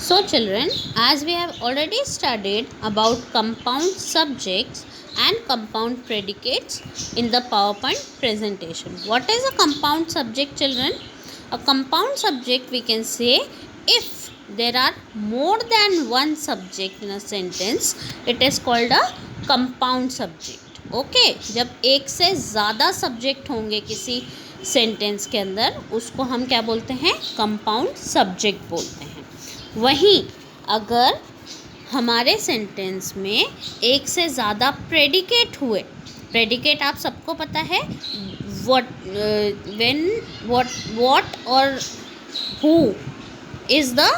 So children, as we have already studied about compound subjects and compound predicates in the PowerPoint presentation. What is a compound subject, children? A compound subject we can say if there are more than one subject in a sentence, it is called a compound subject. Okay जब एक से ज़्यादा subject होंगे किसी sentence के अंदर उसको हम क्या बोलते हैं? कंपाउंड सब्जेक्ट बोलते हैं। वहीं अगर हमारे सेंटेंस में एक से ज़्यादा प्रेडिकेट हुए, प्रेडिकेट आप सबको पता है, व्हाट, व्हेन, व्हाट और हु इज़ द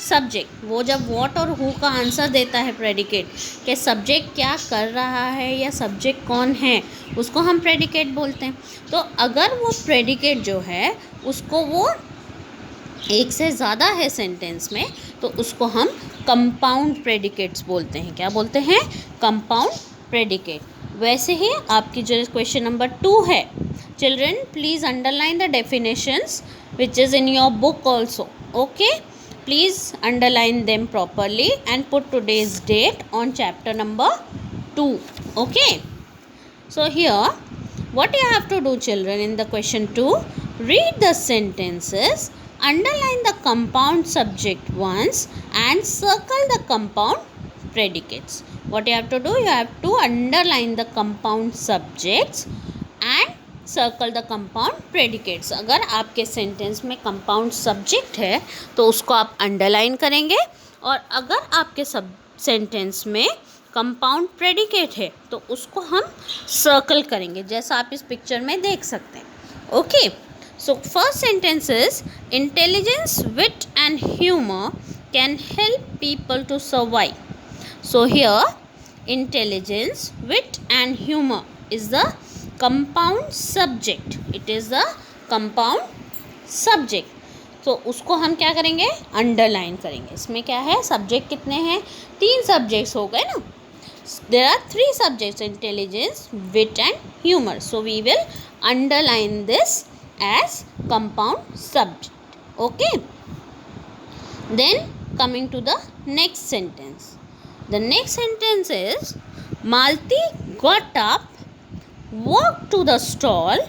सब्जेक्ट। वो जब व्हाट और हु का आंसर देता है प्रेडिकेट कि सब्जेक्ट क्या कर रहा है या सब्जेक्ट कौन है, उसको हम प्रेडिकेट बोलते हैं। तो अगर वो प्रेडिकेट जो है उसको वो एक से ज़्यादा है सेंटेंस में, तो उसको हम कंपाउंड प्रेडिकेट्स बोलते हैं। क्या बोलते हैं? Compound predicate. वैसे ही आपकी जो क्वेश्चन नंबर 2 है, children please underline the definitions which is in your book also. Okay, please underline them properly and put today's date on chapter number 2. Okay, so here what you have to do, children, in the question 2, read the sentences, underline the compound subject once and circle the compound predicates. What you have to do, you have to underline the compound subjects and circle the compound predicates. अगर आपके sentence में compound subject है तो उसको आप underline करेंगे, और अगर आपके सेंटेंस में कंपाउंड प्रेडिकेट है तो उसको हम सर्कल करेंगे, जैसा आप इस पिक्चर में देख सकते हैं। Okay, so first sentence is intelligence, wit and humour can help people to survive. So here intelligence, wit and humour is the compound subject. It is the compound subject. तो उसको हम क्या करेंगे? अंडरलाइन करेंगे। इसमें क्या है? सब्जेक्ट कितने हैं? 3 सब्जेक्ट्स हो गए ना। There are 3 subjects, intelligence, wit and humour. So we will underline this as compound subject. Okay, then coming to the next sentence. The next sentence is Malati got up, walked to the stall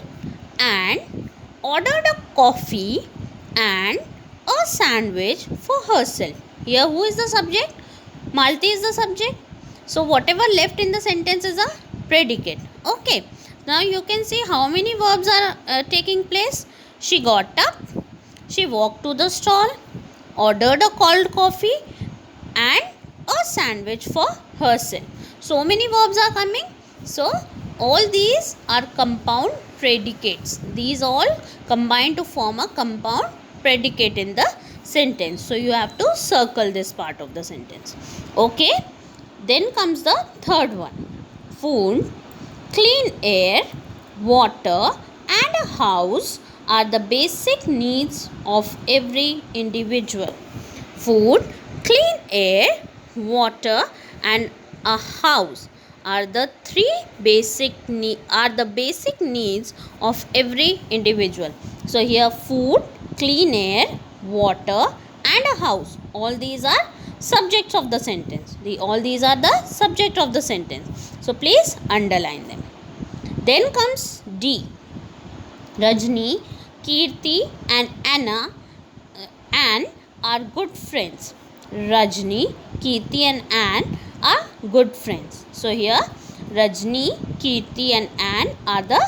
and ordered a coffee and a sandwich for herself. Here who is the subject? Malti is the subject. So whatever left in the sentence is a predicate. Okay, now you can see how many verbs are taking place. She got up, she walked to the stall, ordered a cold coffee and a sandwich for herself. So many verbs are coming. So all these are compound predicates. These all combine to form a compound predicate in the sentence. So you have to circle this part of the sentence. Okay, then comes the third one. Food, clean air, water and a house are the basic needs of every individual. Food, clean air, water and a house are the basic needs of every individual. So here food, clean air, water and a house, all these are subjects of the sentence. All these are the subject of the sentence. So please underline them. Then comes D. Rajni, Kirti and Anna are good friends. Rajni, Kirti and Anne are good friends. So here Rajni, Kirti and Anne are the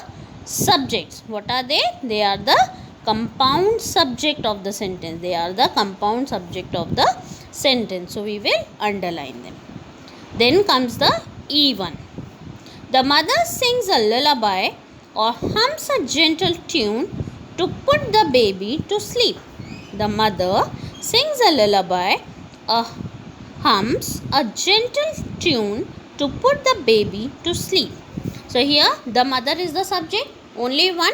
subjects. What are they? They are the compound subject of the sentence. They are the compound subject of the sentence. So we will underline them. Then comes the E1. The mother sings a lullaby or hums a gentle tune to put the baby to sleep. The mother sings a lullaby or hums a gentle tune to put the baby to sleep. So here the mother is the subject, only one,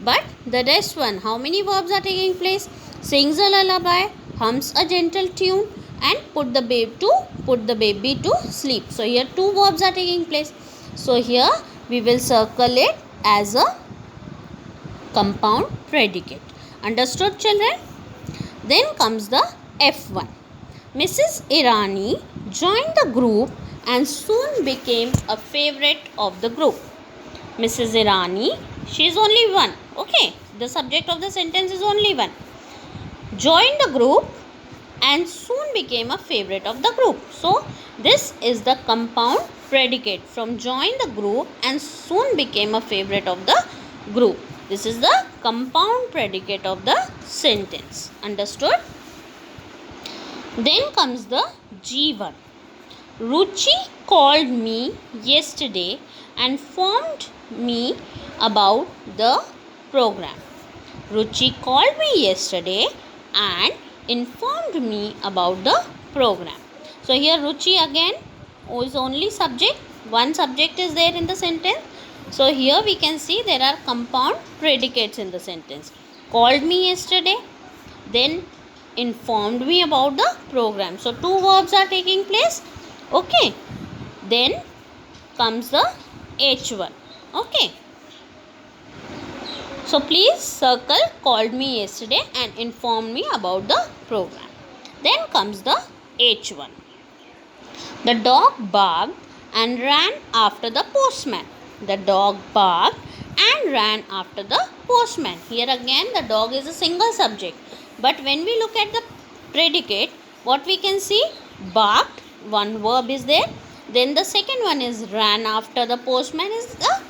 but the rest one, how many verbs are taking place? Sings a lullaby, hums a gentle tune and put the baby to sleep. So here 2 verbs are taking place. So here we will circle it as a compound predicate. Understood, children? Then comes the F1. Mrs. Irani joined the group and soon became a favorite of the group. Mrs. Irani, she is only one. Okay, the subject of the sentence is only one. Joined the group and soon became a favorite of the group. So this is the compound predicate from join the group and soon became a favorite of the group. This is the compound predicate of the sentence. Understood? Then comes the G1. Ruchi called me yesterday and informed me about the program. Ruchi called me yesterday and informed me about the program. So here Ruchi again is only subject. One subject is there in the sentence. So here we can see there are compound predicates in the sentence. Called me yesterday, then informed me about the program. So two verbs are taking place. Okay, then comes the H1. Okay, so please circle called me yesterday and informed me about the program. Then comes the H1. The dog barked and ran after the postman. The dog barked and ran after the postman. Here again the dog is a single subject. But when we look at the predicate, what we can see? Barked, one verb is there. Then the second one is ran after the postman is the.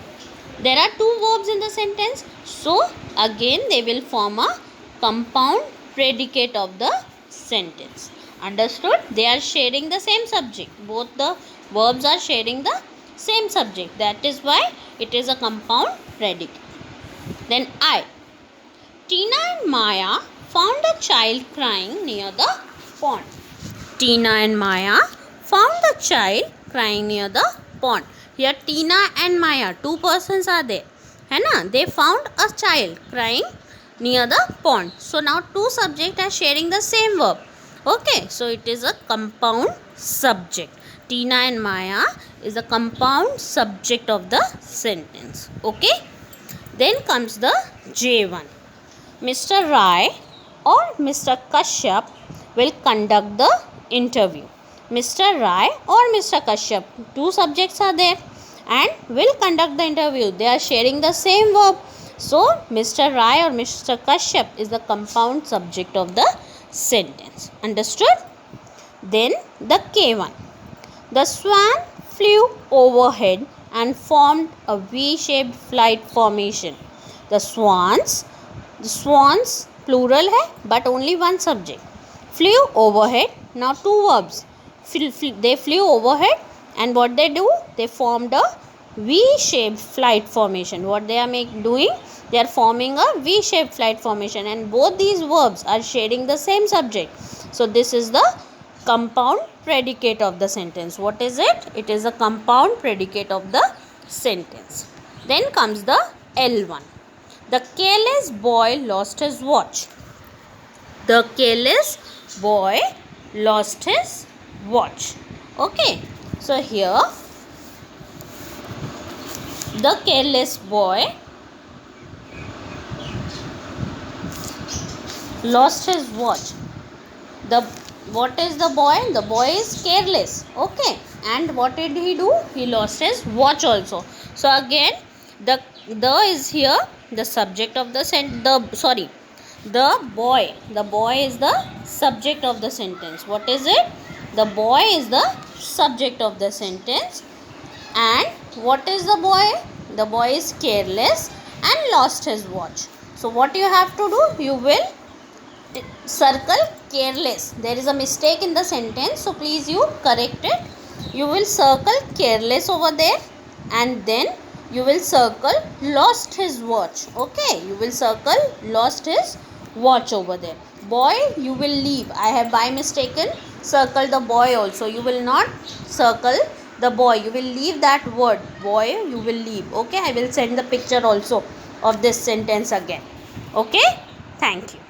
There are two verbs in the sentence. So again they will form a compound predicate of the sentence. Understood? They are sharing the same subject. Both the verbs are sharing the same subject. That is why it is a compound predicate. Then I. Tina and Maya found a child crying near the pond. Tina and Maya found the child crying near the pond. Here Tina and Maya, two persons are there. है ना? They found a child crying near the pond. So now two subjects are sharing the same verb. Okay, so it is a compound subject. Tina and Maya is a compound subject of the sentence. Okay, then comes the J1. Mr. Rai or Mr. Kashyap will conduct the interview. Mr. Rai or Mr. Kashyap, two subjects are there and will conduct the interview. They are sharing the same verb. So Mr. Rai or Mr. Kashyap is the compound subject of the sentence. Understood? Then the K1. The swan flew overhead and formed a V-shaped flight formation. The swans plural है but only one subject. Flew overhead. Now two verbs. They flew overhead and what they do? They formed a V-shaped flight formation. What they are doing? They are forming a V-shaped flight formation and both these verbs are sharing the same subject. So this is the compound predicate of the sentence. What is it? It is a compound predicate of the sentence. Then comes the L1. The careless boy lost his watch. The careless boy lost his watch. Okay, so here the careless boy lost his watch. What is the boy? The boy is careless. Okay, and what did he do? He lost his watch also. So again the is here the subject of the the boy is the subject of the sentence. What is it? The boy is the subject of the sentence. And what is the boy? The boy is careless and lost his watch. So what you have to do? You will circle careless. There is a mistake in the sentence, so please you correct it. You will circle careless over there and then you will circle lost his watch. Okay, you will circle lost his watch over there. Boy, you will leave. I have by mistaken circled the boy also. You will not circle the boy. You will leave that word. Boy, you will leave. Okay, I will send the picture also of this sentence again. Okay, thank you.